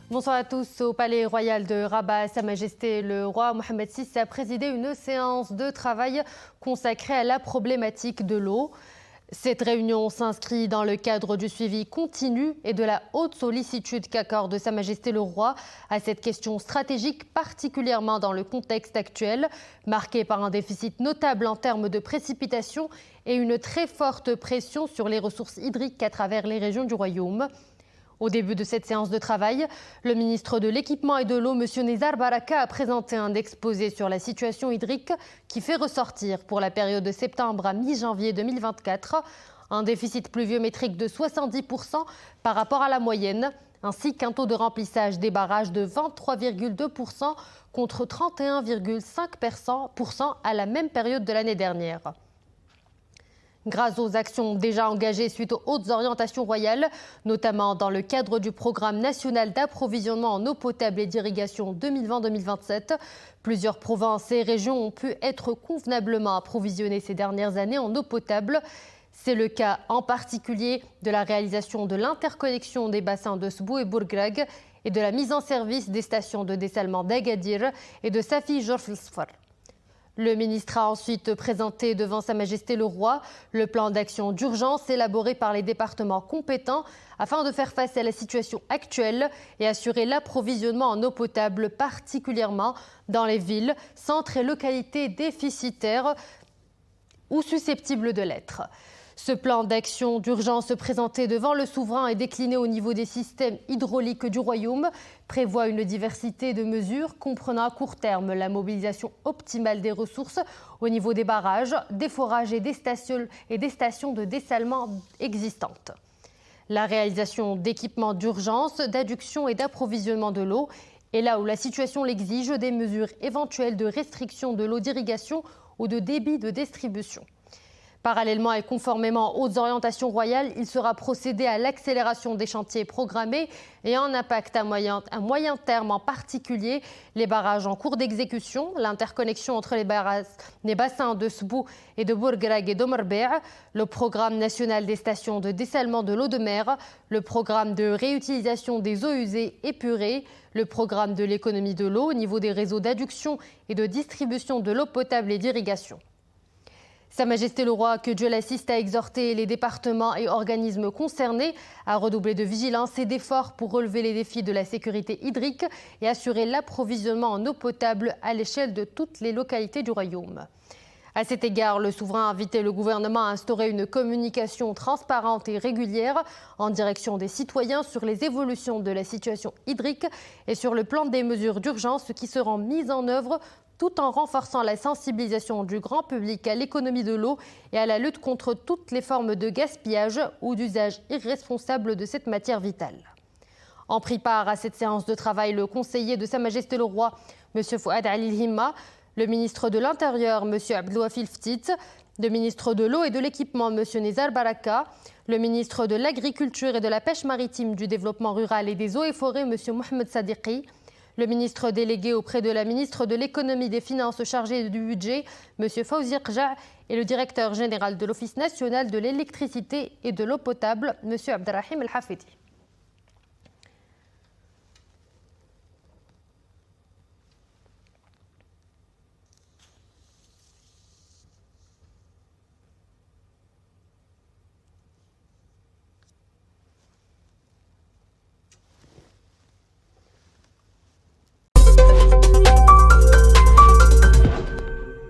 Bonsoir à tous. Au Palais Royal de Rabat, Sa Majesté le roi Mohamed VI a présidé une séance de travail consacrée à la problématique de l'eau. Cette réunion s'inscrit dans le cadre du suivi continu et de la haute sollicitude qu'accorde Sa Majesté le roi à cette question stratégique, particulièrement dans le contexte actuel, marqué par un déficit notable en termes de précipitations et une très forte pression sur les ressources hydriques à travers les régions du royaume. Au début de cette séance de travail, le ministre de l'Équipement et de l'Eau, M. Nizar Baraka, a présenté un exposé sur la situation hydrique qui fait ressortir pour la période de septembre à mi-janvier 2024 un déficit pluviométrique de 70% par rapport à la moyenne, ainsi qu'un taux de remplissage des barrages de 23,2% contre 31,5% à la même période de l'année dernière. Grâce aux actions déjà engagées suite aux hautes orientations royales, notamment dans le cadre du programme national d'approvisionnement en eau potable et d'irrigation 2020-2027, plusieurs provinces et régions ont pu être convenablement approvisionnées ces dernières années en eau potable. C'est le cas en particulier de la réalisation de l'interconnexion des bassins de Sbou et Bourgrag et de la mise en service des stations de dessalement d'Agadir et de Safi Jorf el-Sfar. Le ministre a ensuite présenté devant Sa Majesté le roi le plan d'action d'urgence élaboré par les départements compétents afin de faire face à la situation actuelle et assurer l'approvisionnement en eau potable, particulièrement dans les villes, centres et localités déficitaires ou susceptibles de l'être. Ce plan d'action d'urgence présenté devant le souverain et décliné au niveau des systèmes hydrauliques du royaume prévoit une diversité de mesures comprenant à court terme la mobilisation optimale des ressources au niveau des barrages, des forages et des stations de dessalement existantes. La réalisation d'équipements d'urgence, d'adduction et d'approvisionnement de l'eau est là où la situation l'exige, des mesures éventuelles de restriction de l'eau d'irrigation ou de débit de distribution. Parallèlement et conformément aux orientations royales, il sera procédé à l'accélération des chantiers programmés et en impact à moyen terme, en particulier les barrages en cours d'exécution, l'interconnexion entre les bassins de Sbou et de Bourgrag et d'Omerbea, le programme national des stations de dessalement de l'eau de mer, le programme de réutilisation des eaux usées épurées, le programme de l'économie de l'eau au niveau des réseaux d'adduction et de distribution de l'eau potable et d'irrigation. Sa Majesté le roi, que Dieu l'assiste, a exhorté les départements et organismes concernés à redoubler de vigilance et d'efforts pour relever les défis de la sécurité hydrique et assurer l'approvisionnement en eau potable à l'échelle de toutes les localités du royaume. À cet égard, le souverain a invité le gouvernement à instaurer une communication transparente et régulière en direction des citoyens sur les évolutions de la situation hydrique et sur le plan des mesures d'urgence qui seront mises en œuvre tout en renforçant la sensibilisation du grand public à l'économie de l'eau et à la lutte contre toutes les formes de gaspillage ou d'usage irresponsable de cette matière vitale. En prit part à cette séance de travail le conseiller de Sa Majesté le roi, M. Fouad Ali Himma, le ministre de l'Intérieur, M. Abdelouafil Ftit, le ministre de l'Eau et de l'Équipement, M. Nizar Baraka, le ministre de l'Agriculture et de la Pêche maritime, du Développement rural et des Eaux et Forêts, M. Mohamed Sadiqi, le ministre délégué auprès de la ministre de l'Économie, des Finances chargé du budget, M. Fawzi Qja, et le directeur général de l'Office national de l'électricité et de l'eau potable, M. Abderrahim El Hafidi.